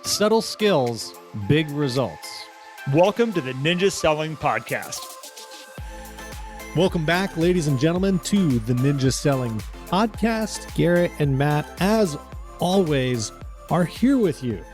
Subtle skills, big results. Welcome to the Ninja Selling Podcast. Welcome back, ladies and gentlemen, to the Ninja Selling Podcast. Garrett and Matt, as always, are here with you.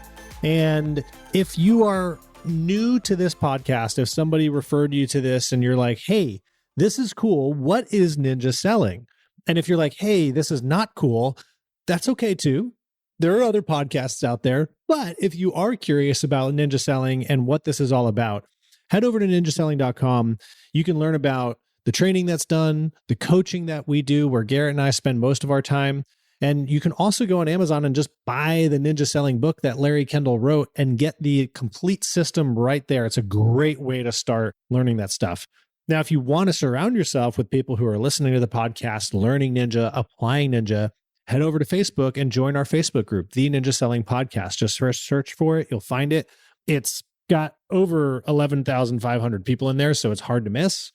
And if you are new to this podcast, if somebody referred you to this and you're like, hey, this is cool, what is ninja selling? And if you're like, hey, this is not cool, that's okay too. There are other podcasts out there, but if you are curious about ninja selling and what this is all about, head over to ninjaselling.com. You can learn about the training that's done, the coaching that we do, where Garrett and I spend most of our time. And you can also go on Amazon and just buy the Ninja Selling book that Larry Kendall wrote and get the complete system right there. It's a great way to start learning that stuff. Now, if you want to surround yourself with people who are listening to the podcast, learning Ninja, applying Ninja, head over to Facebook and join our Facebook group, The Ninja Selling Podcast. Just search for it. You'll find it. It's got over 11,500 people in there, so it's hard to miss.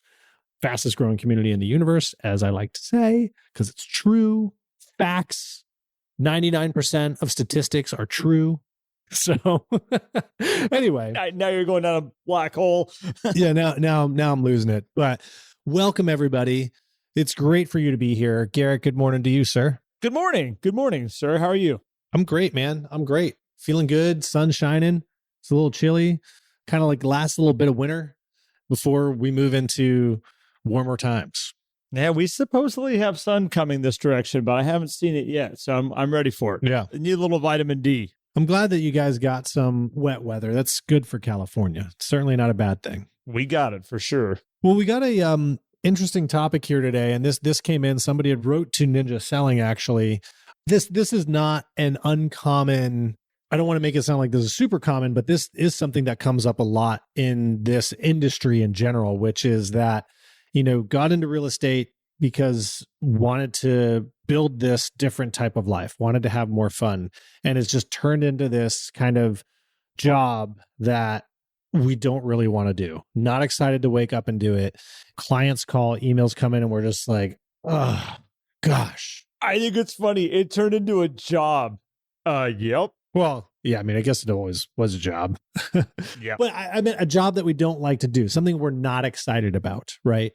Fastest growing community in the universe, as I like to say, because it's true. Facts, 99% of statistics are true. So anyway. Now you're going down a black hole. Yeah, now I'm losing it. But welcome, everybody. It's great for you to be here. Garrett, good morning to you, sir. Good morning. Good morning, sir. How are you? I'm great, man. I'm great. Feeling good. Sun shining. It's a little chilly. Kind of like the last little bit of winter before we move into warmer times. Yeah, we supposedly have sun coming this direction, but I haven't seen it yet. So I'm ready for it. Yeah. I need a little vitamin D. I'm glad that you guys got some wet weather. That's good for California. It's certainly not a bad thing. We got it for sure. Well, we got a interesting topic here today, and this came in. Somebody had wrote to Ninja Selling, actually. This is not an uncommon, I don't want to make it sound like this is super common, but this is something that comes up a lot in this industry in general, which is that, got into real estate because wanted to build this different type of life, wanted to have more fun, and it's just turned into this kind of job that we don't really want to do. Not excited to wake up and do it. Clients call, emails come in, and we're just like, oh, gosh. I think it's funny. It turned into a job. Yep. Well, yeah, I mean, I guess it always was a job. Yeah. But I mean, a job that we don't like to do, something we're not excited about, right?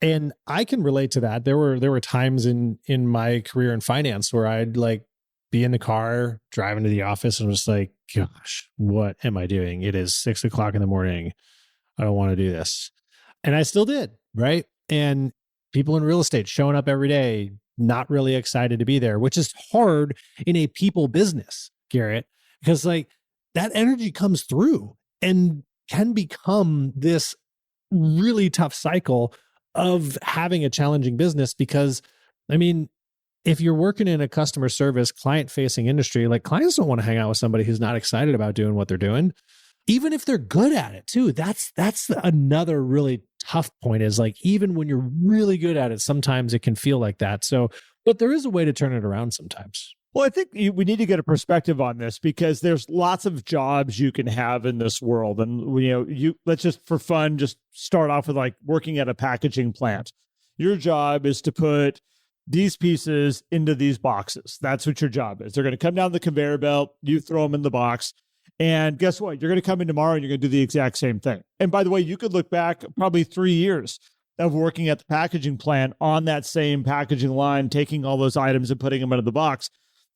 And I can relate to that. There were times in my career in finance where I'd like be in the car driving to the office and was like, gosh, what am I doing? It is 6 o'clock in the morning. I don't want to do this. And I still did, right? And people in real estate showing up every day, not really excited to be there, which is hard in a people business, Garrett, because like that energy comes through and can become this really tough cycle of having a challenging business. Because, I mean, if you're working in a customer service, client-facing industry, like clients don't want to hang out with somebody who's not excited about doing what they're doing, even if they're good at it too. That's another really tough point, is like, even when you're really good at it, sometimes it can feel like that. So, but there is a way to turn it around sometimes. Well, I think we need to get a perspective on this, because there's lots of jobs you can have in this world. And, let's just for fun, just start off with like working at a packaging plant. Your job is to put these pieces into these boxes. That's what your job is. They're going to come down the conveyor belt. You throw them in the box. And guess what? You're going to come in tomorrow and you're going to do the exact same thing. And by the way, you could look back probably 3 years of working at the packaging plant on that same packaging line, taking all those items and putting them into the box.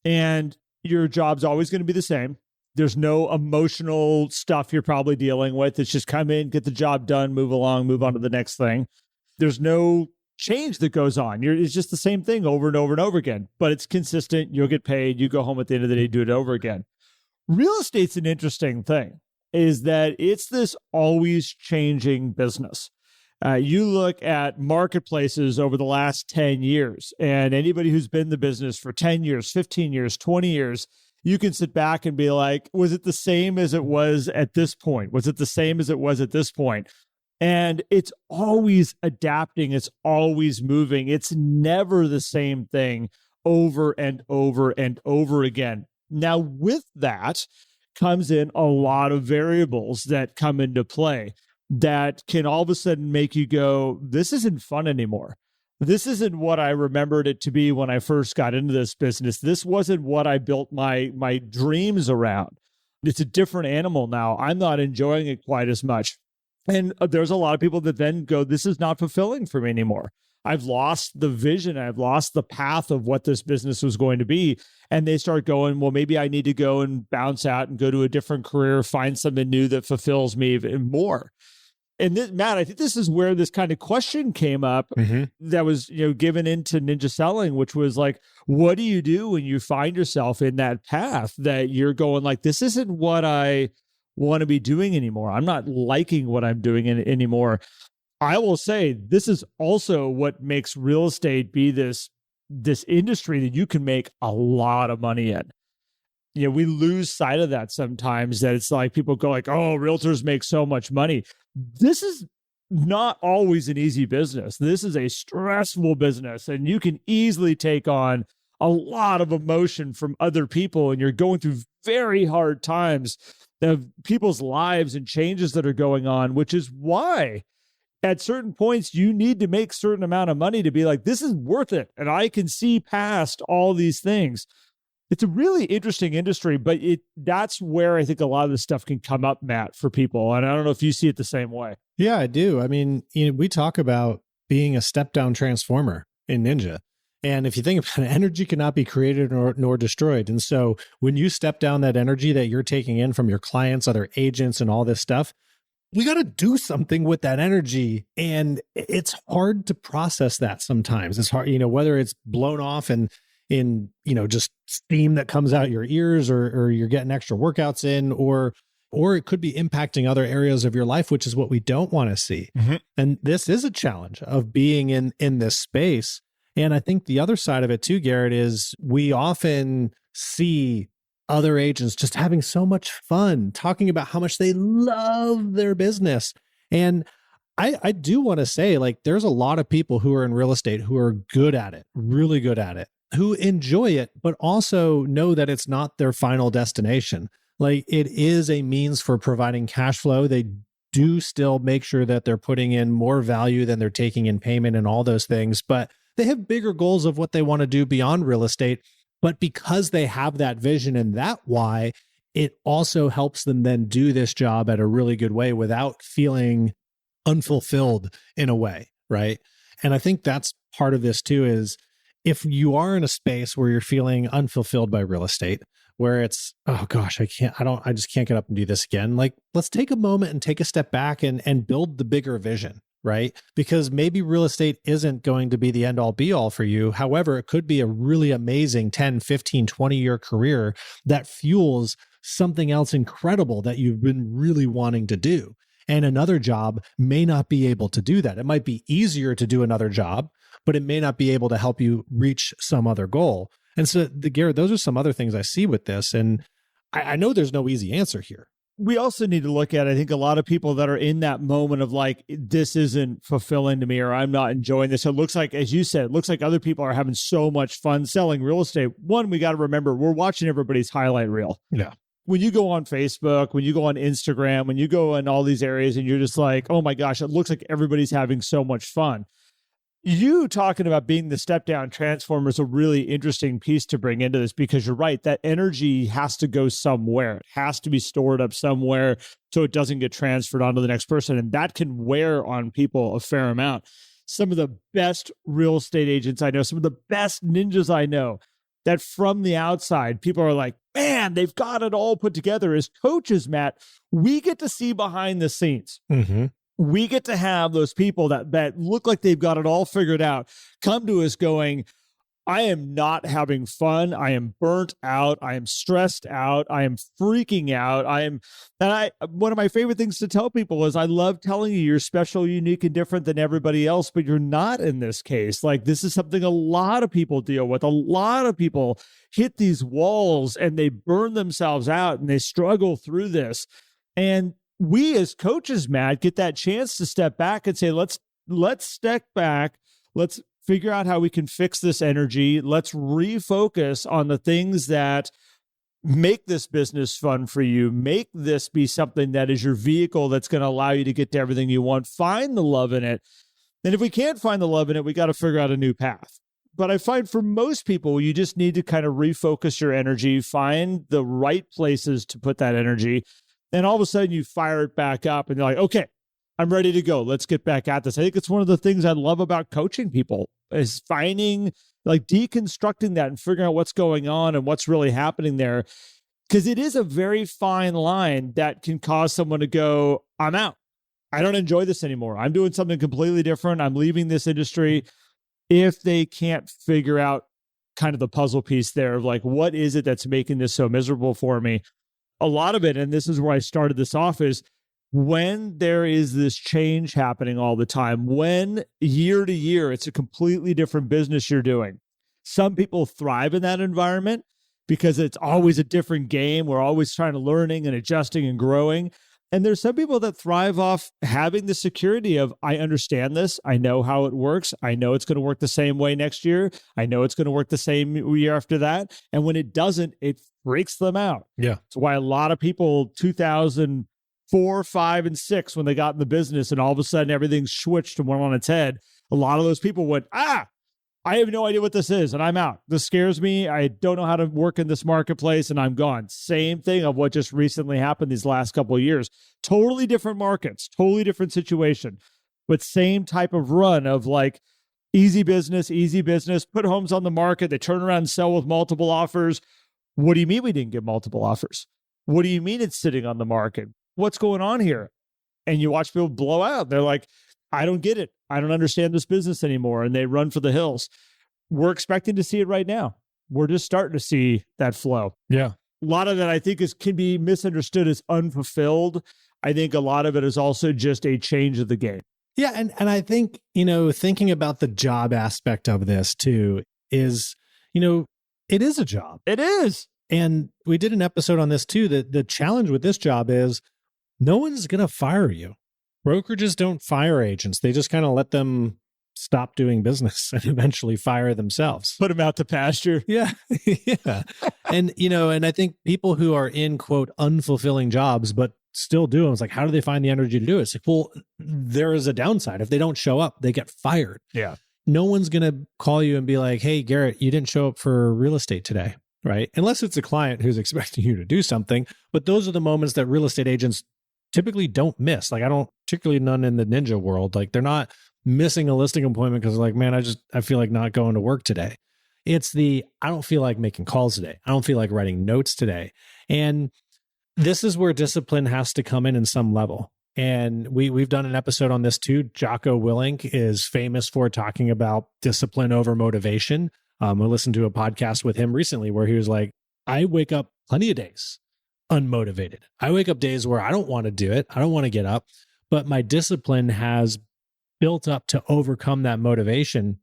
And your job's always going to be the same. There's no emotional stuff you're probably dealing with. It's just come in, get the job done, move along, move on to the next thing. There's no change that goes on. It's just the same thing over and over and over again, but it's consistent. You'll get paid. You go home at the end of the day, do it over again. Real estate's an interesting thing, is that it's this always changing business. You look at marketplaces over the last 10 years, and anybody who's been in the business for 10 years, 15 years, 20 years, you can sit back and be like, was it the same as it was at this point? Was it the same as it was at this point? And it's always adapting. It's always moving. It's never the same thing over and over and over again. Now, with that comes in a lot of variables that come into play that can all of a sudden make you go, this isn't fun anymore. This isn't what I remembered it to be when I first got into this business. This wasn't what I built my dreams around. it's a different animal now. I'm not enjoying it quite as much. And there's a lot of people that then go, this is not fulfilling for me anymore. I've lost the vision. I've lost the path of what this business was going to be. And they start going, well, maybe I need to go and bounce out and go to a different career, find something new that fulfills me even more. And this, Matt, I think this is where this kind of question came up that was, given into ninja selling, which was like, what do you do when you find yourself in that path that you're going like, this isn't what I want to be doing anymore. I'm not liking what I'm doing anymore. I will say this is also what makes real estate be this industry that you can make a lot of money in. We lose sight of that sometimes, that it's like people go like, oh, realtors make so much money. This is not always an easy business. This is a stressful business, and you can easily take on a lot of emotion from other people, and you're going through very hard times of people's lives and changes that are going on, which is why at certain points you need to make certain amount of money to be like, this is worth it. And I can see past all these things. It's a really interesting industry, but that's where I think a lot of this stuff can come up, Matt, for people. And I don't know if you see it the same way. Yeah, I do. I mean, we talk about being a step-down transformer in Ninja. And if you think about it, energy cannot be created nor destroyed. And so when you step down that energy that you're taking in from your clients, other agents, and all this stuff, we got to do something with that energy. And it's hard to process that sometimes. It's hard, whether it's blown off and in, just steam that comes out your ears, or you're getting extra workouts in, or it could be impacting other areas of your life, which is what we don't want to see. And this is a challenge of being in this space. And I think the other side of it too, Garrett, is we often see other agents just having so much fun talking about how much they love their business. And I do want to say, like, there's a lot of people who are in real estate who are good at it, really good at it, who enjoy it, but also know that it's not their final destination. Like, it is a means for providing cash flow. They do still make sure that they're putting in more value than they're taking in payment and all those things, but they have bigger goals of what they want to do beyond real estate. But because they have that vision and that why, it also helps them then do this job at a really good way without feeling unfulfilled in a way, right? And I think that's part of this too, is if you are in a space where you're feeling unfulfilled by real estate, where it's, oh gosh, I just can't get up and do this again. Like, let's take a moment and take a step back and build the bigger vision, right? Because maybe real estate isn't going to be the end all be all for you. However, it could be a really amazing 10, 15, 20-year career that fuels something else incredible that you've been really wanting to do. And another job may not be able to do that. It might be easier to do another job, but it may not be able to help you reach some other goal. And so, Garrett, those are some other things I see with this. And I know there's no easy answer here. We also need to look at, I think, a lot of people that are in that moment of like, this isn't fulfilling to me, or I'm not enjoying this. It looks like, as you said, it looks like other people are having so much fun selling real estate. One, we got to remember, we're watching everybody's highlight reel. Yeah. When you go on Facebook, when you go on Instagram, when you go in all these areas and you're just like, oh my gosh, it looks like everybody's having so much fun. You talking about being the step down transformer is a really interesting piece to bring into this, because you're right, that energy has to go somewhere. It has to be stored up somewhere so it doesn't get transferred onto the next person. And that can wear on people a fair amount. Some of the best real estate agents I know, some of the best ninjas I know, that from the outside, people are like, man, they've got it all put together. As coaches, Matt, we get to see behind the scenes. Mm-hmm. We get to have those people that look like they've got it all figured out come to us going, I am not having fun. I am burnt out. I am stressed out. I am freaking out. One of my favorite things to tell people is I love telling you you're special, unique, and different than everybody else, but you're not in this case. Like, this is something a lot of people deal with. A lot of people hit these walls and they burn themselves out and they struggle through this. And we as coaches, Matt, get that chance to step back and say, let's step back. Let's figure out how we can fix this energy. Let's refocus on the things that make this business fun for you. Make this be something that is your vehicle that's going to allow you to get to everything you want. Find the love in it. And if we can't find the love in it, we got to figure out a new path. But I find for most people, you just need to kind of refocus your energy, find the right places to put that energy. And all of a sudden you fire it back up and you're like, okay, I'm ready to go. Let's get back at this. I think it's one of the things I love about coaching people is finding, like deconstructing that and figuring out what's going on and what's really happening there. Because it is a very fine line that can cause someone to go, I'm out. I don't enjoy this anymore. I'm doing something completely different. I'm leaving this industry. If they can't figure out kind of the puzzle piece there of like, what is it that's making this so miserable for me? A lot of it, and this is where I started this off, is when there is this change happening all the time, when year to year, it's a completely different business you're doing. Some people thrive in that environment because it's always a different game. We're always trying to learning and adjusting and growing. And there's some people that thrive off having the security of, I understand this. I know how it works. I know it's going to work the same way next year. I know it's going to work the same year after that. And when it doesn't, it freaks them out. Yeah. That's why a lot of people, 2004, 5, and 6, when they got in the business and all of a sudden everything switched and went on its head, a lot of those people went, I have no idea what this is, and I'm out. This scares me. I don't know how to work in this marketplace, and I'm gone. Same thing of what just recently happened these last couple of years. Totally different markets, totally different situation, but same type of run of like easy business, put homes on the market. They turn around and sell with multiple offers. What do you mean we didn't get multiple offers? What do you mean it's sitting on the market? What's going on here? And you watch people blow out. They're like, I don't get it. I don't understand this business anymore. And they run for the hills. We're expecting to see it right now. We're just starting to see that flow. Yeah. A lot of that I think can be misunderstood as unfulfilled. I think a lot of it is also just a change of the game. Yeah. And I think, thinking about the job aspect of this too is, it is a job. It is. And we did an episode on this too, that the challenge with this job is no one's going to fire you. Brokerages don't fire agents. They just kind of let them stop doing business and eventually fire themselves. Put them out to pasture. Yeah. Yeah. And, and I think people who are in, quote, unfulfilling jobs, but still do them, it's like, how do they find the energy to do it? It's like, well, there is a downside. If they don't show up, they get fired. Yeah. No one's going to call you and be like, hey, Garrett, you didn't show up for real estate today, right? Unless it's a client who's expecting you to do something. But those are the moments that real estate agents typically don't miss. Like particularly none in the ninja world. Like they're not missing a listing appointment because like, man, I feel like not going to work today. It's I don't feel like making calls today. I don't feel like writing notes today. And this is where discipline has to come in some level. And we've done an episode on this too. Jocko Willink is famous for talking about discipline over motivation. I listened to a podcast with him recently where he was like, I wake up plenty of days unmotivated. I wake up days where I don't want to do it. I don't want to get up, but my discipline has built up to overcome that motivation.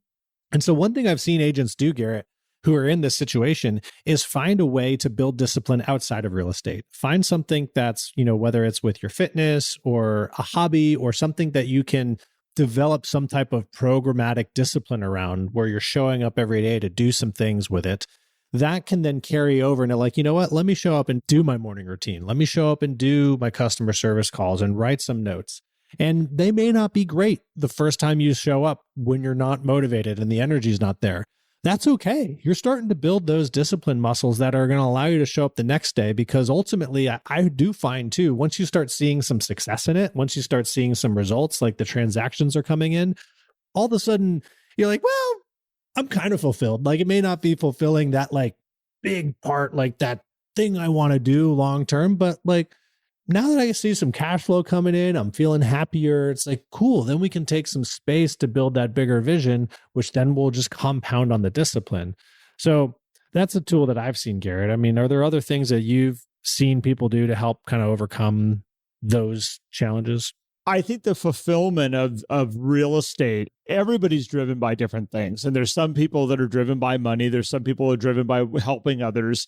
And so one thing I've seen agents do, Garrett, who are in this situation is find a way to build discipline outside of real estate. Find something that's, whether it's with your fitness or a hobby or something that you can develop some type of programmatic discipline around where you're showing up every day to do some things with it. That can then carry over and like, you know what, let me show up and do my morning routine. Let me show up and do my customer service calls and write some notes. And they may not be great the first time you show up when you're not motivated and the energy's not there. That's okay. You're starting to build those discipline muscles that are going to allow you to show up the next day, because ultimately I do find too, once you start seeing some success in it, once you start seeing some results, like the transactions are coming in, all of a sudden you're like, well, I'm kind of fulfilled. Like it may not be fulfilling that like big part, like that thing I want to do long term, but like now that I see some cash flow coming in, I'm feeling happier. It's like, cool. Then we can take some space to build that bigger vision, which then will just compound on the discipline. So that's a tool that I've seen, Garrett. I mean, are there other things that you've seen people do to help kind of overcome those challenges? I think the fulfillment of real estate, everybody's driven by different things. And there's some people that are driven by money. There's some people who are driven by helping others.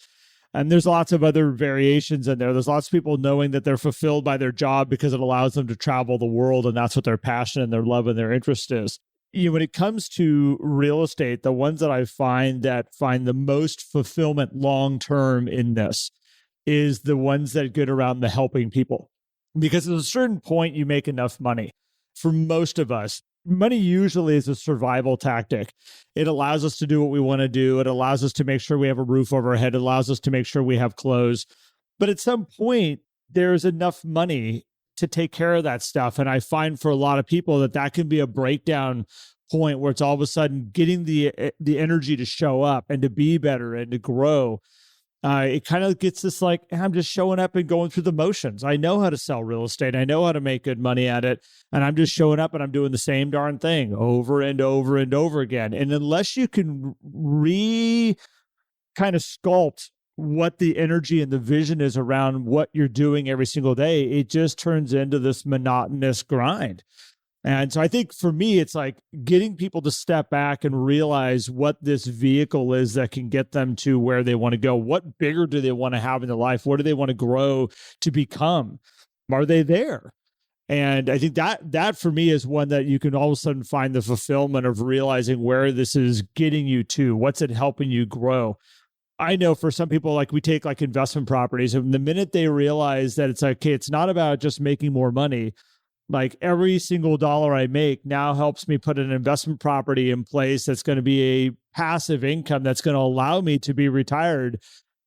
And there's lots of other variations in there. There's lots of people knowing that they're fulfilled by their job because it allows them to travel the world. And that's what their passion and their love and their interest is. When it comes to real estate, the ones that I find the most fulfillment long-term in this is the ones that get around the helping people. Because at a certain point, you make enough money. For most of us, money usually is a survival tactic. It allows us to do what we want to do. It allows us to make sure we have a roof over our head. It allows us to make sure we have clothes. But at some point, there's enough money to take care of that stuff. And I find for a lot of people that can be a breakdown point where it's all of a sudden getting the energy to show up and to be better and to grow. It kind of gets this like, I'm just showing up and going through the motions. I know how to sell real estate. I know how to make good money at it. And I'm just showing up and I'm doing the same darn thing over and over and over again. And unless you can kind of sculpt what the energy and the vision is around what you're doing every single day, it just turns into this monotonous grind. And so I think for me, it's like getting people to step back and realize what this vehicle is that can get them to where they want to go. What bigger do they want to have in their life? What do they want to grow to become? Are they there? And I think that for me is one that you can all of a sudden find the fulfillment of realizing where this is getting you to. What's it helping you grow? I know for some people, like we take like investment properties, and the minute they realize that it's like, okay, it's not about just making more money. Like every single dollar I make now helps me put an investment property in place that's going to be a passive income that's going to allow me to be retired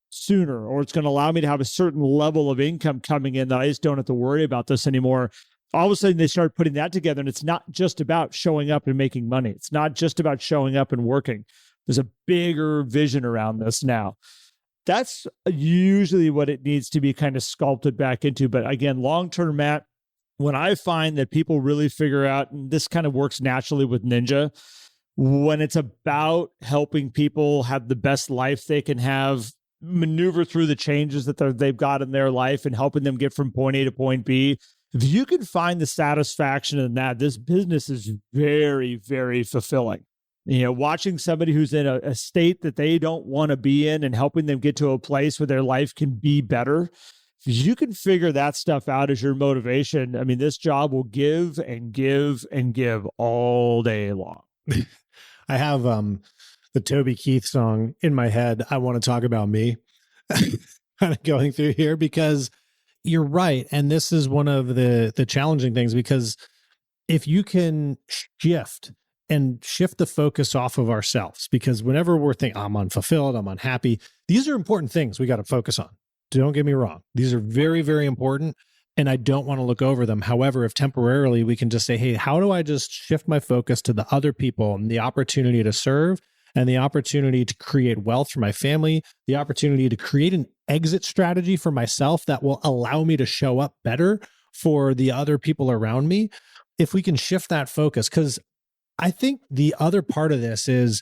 sooner, or it's going to allow me to have a certain level of income coming in that I just don't have to worry about this anymore. All of a sudden they start putting that together, and it's not just about showing up and making money. It's not just about showing up and working. There's a bigger vision around this now. That's usually what it needs to be kind of sculpted back into. But again, long-term, Matt, when I find that people really figure out, and this kind of works naturally with Ninja, when it's about helping people have the best life they can have, maneuver through the changes that they've got in their life and helping them get from point A to point B, if you can find the satisfaction in that, this business is very, very fulfilling. You know, watching somebody who's in a state that they don't want to be in and helping them get to a place where their life can be better. If you can figure that stuff out as your motivation, I mean, this job will give and give and give all day long. I have the Toby Keith song in my head. I want to talk about me kind of going through here, because you're right. And this is one of the challenging things, because if you can shift the focus off of ourselves, because whenever we're thinking, I'm unfulfilled, I'm unhappy, these are important things we got to focus on. Don't get me wrong. These are very, very important, and I don't want to look over them. However, if temporarily we can just say, hey, how do I just shift my focus to the other people and the opportunity to serve and the opportunity to create wealth for my family, the opportunity to create an exit strategy for myself that will allow me to show up better for the other people around me. If we can shift that focus, because I think the other part of this is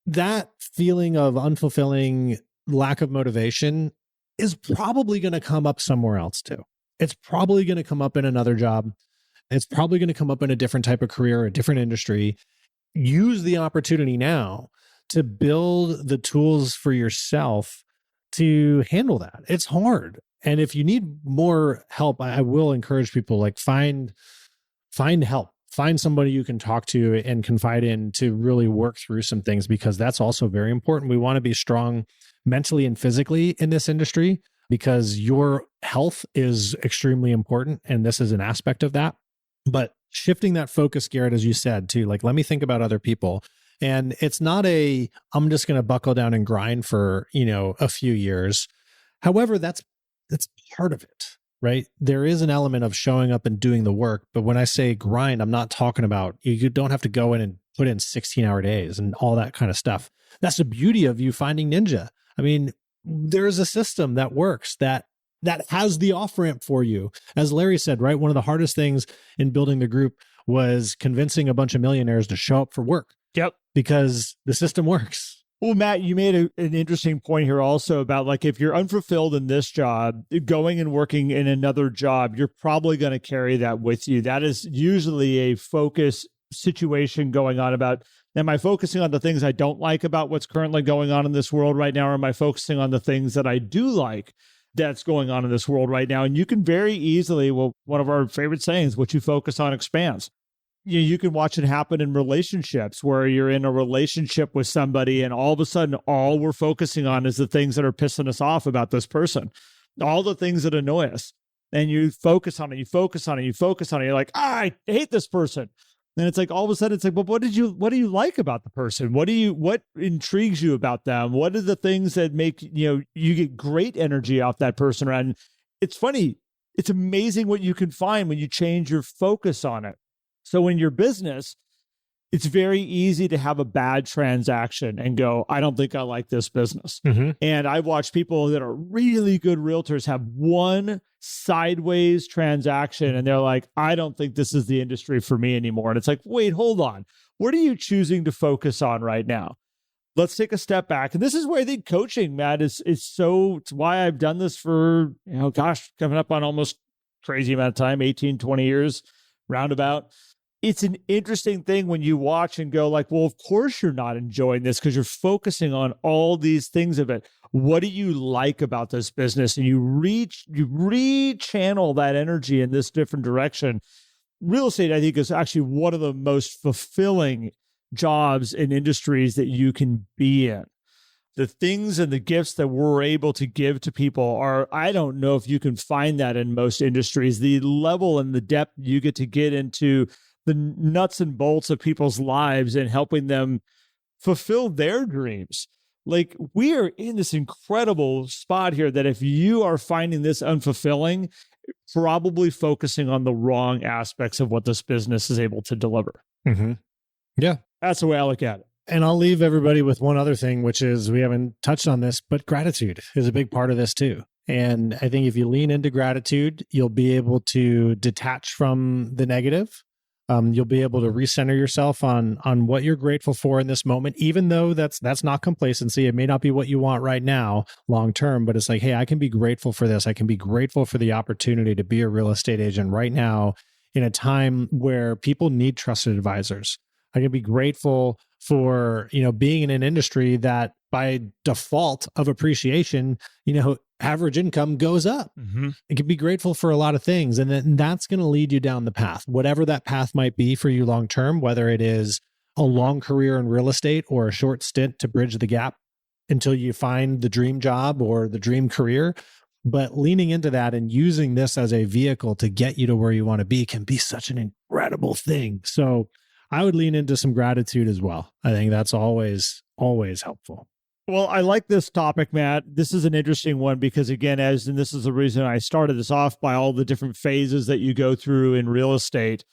that feeling of unfulfilling, lack of motivation is probably going to come up somewhere else too. It's probably going to come up in another job. It's probably going to come up in a different type of career, a different industry. Use the opportunity now to build the tools for yourself to handle that. It's hard. And if you need more help, I will encourage people, like find help. Find somebody you can talk to and confide in to really work through some things, because that's also very important. We want to be strong mentally and physically in this industry, because your health is extremely important. And this is an aspect of that. But shifting that focus, Garrett, as you said, to like, let me think about other people. And it's not I'm just going to buckle down and grind for, a few years. However, that's part of it. Right? There is an element of showing up and doing the work. But when I say grind, I'm not talking about, you don't have to go in and put in 16-hour days and all that kind of stuff. That's the beauty of you finding Ninja. I mean, there's a system that works, that has the off-ramp for you. As Larry said, right? One of the hardest things in building the group was convincing a bunch of millionaires to show up for work. Yep. Because the system works. Well, Matt, you made an interesting point here also about like, if you're unfulfilled in this job, going and working in another job, you're probably going to carry that with you. That is usually a focus situation going on about, am I focusing on the things I don't like about what's currently going on in this world right now? Or am I focusing on the things that I do like that's going on in this world right now? And you can very easily, well, one of our favorite sayings, what you focus on expands. You can watch it happen in relationships where you're in a relationship with somebody and all of a sudden all we're focusing on is the things that are pissing us off about this person, all the things that annoy us. And you focus on it, you focus on it, you focus on it. You're like, I hate this person. And it's like all of a sudden it's like, but what do you like about the person? What intrigues you about them? What are the things that make, you get great energy off that person around? It's funny. It's amazing what you can find when you change your focus on it. So in your business, it's very easy to have a bad transaction and go, I don't think I like this business. Mm-hmm. And I've watched people that are really good realtors have one sideways transaction and they're like, I don't think this is the industry for me anymore. And it's like, wait, hold on. What are you choosing to focus on right now? Let's take a step back. And this is where I think coaching, Matt, it's why I've done this for, coming up on almost crazy amount of time, 18, 20 years, roundabout. It's an interesting thing when you watch and go like, well, of course you're not enjoying this because you're focusing on all these things of it. What do you like about this business? And you rechannel that energy in this different direction. Real estate, I think, is actually one of the most fulfilling jobs and industries that you can be in. The things and the gifts that we're able to give to people are, I don't know if you can find that in most industries. The level and the depth you get to get into the nuts and bolts of people's lives and helping them fulfill their dreams. Like, we are in this incredible spot here that if you are finding this unfulfilling, probably focusing on the wrong aspects of what this business is able to deliver. Mm-hmm. Yeah. That's the way I look at it. And I'll leave everybody with one other thing, which is, we haven't touched on this, but gratitude is a big part of this too. And I think if you lean into gratitude, you'll be able to detach from the negative. You'll be able to recenter yourself on what you're grateful for in this moment, even though that's not complacency. It may not be what you want right now, long term, but it's like, hey, I can be grateful for this. I can be grateful for the opportunity to be a real estate agent right now in a time where people need trusted advisors. I can be grateful for, being in an industry that by default of appreciation, average income goes up. Mm-hmm. You can be grateful for a lot of things. And then that's going to lead you down the path, whatever that path might be for you long term, whether it is a long career in real estate or a short stint to bridge the gap until you find the dream job or the dream career. But leaning into that and using this as a vehicle to get you to where you want to be can be such an incredible thing. So I would lean into some gratitude as well. I think that's always helpful. Well, I like this topic, Matt. This is an interesting one because, again, and this is the reason I started this off by all the different phases that you go through in real estate.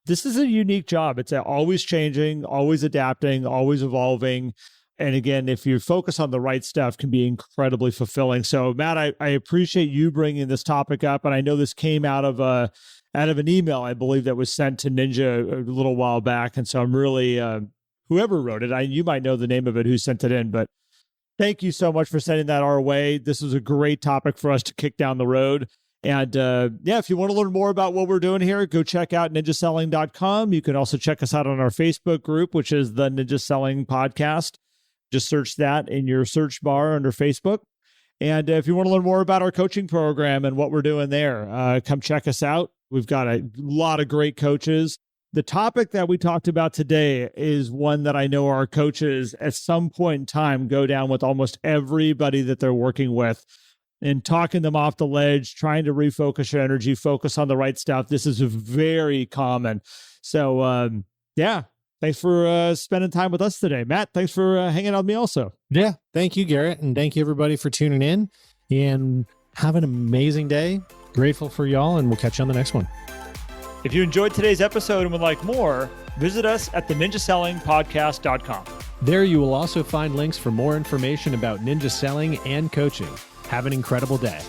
This is a unique job. It's always changing, always adapting, always evolving. And again, if you focus on the right stuff, can be incredibly fulfilling. So, Matt, I appreciate you bringing this topic up. And I know this came out of an email, I believe, that was sent to Ninja a little while back. And so I'm really, whoever wrote it, you might know the name of it, who sent it in, but thank you so much for sending that our way. This was a great topic for us to kick down the road. And if you want to learn more about what we're doing here, go check out ninjaselling.com. You can also check us out on our Facebook group, which is the Ninja Selling Podcast. Just search that in your search bar under Facebook. And if you want to learn more about our coaching program and what we're doing there, come check us out. We've got a lot of great coaches. The topic that we talked about today is one that I know our coaches at some point in time go down with almost everybody that they're working with and talking them off the ledge, trying to refocus your energy, focus on the right stuff. This is very common. So, thanks for spending time with us today. Matt, thanks for hanging out with me also. Yeah, thank you, Garrett. And thank you, everybody, for tuning in. And have an amazing day. Grateful for y'all, and we'll catch you on the next one. If you enjoyed today's episode and would like more, visit us at theninjasellingpodcast.com. There you will also find links for more information about ninja selling and coaching. Have an incredible day.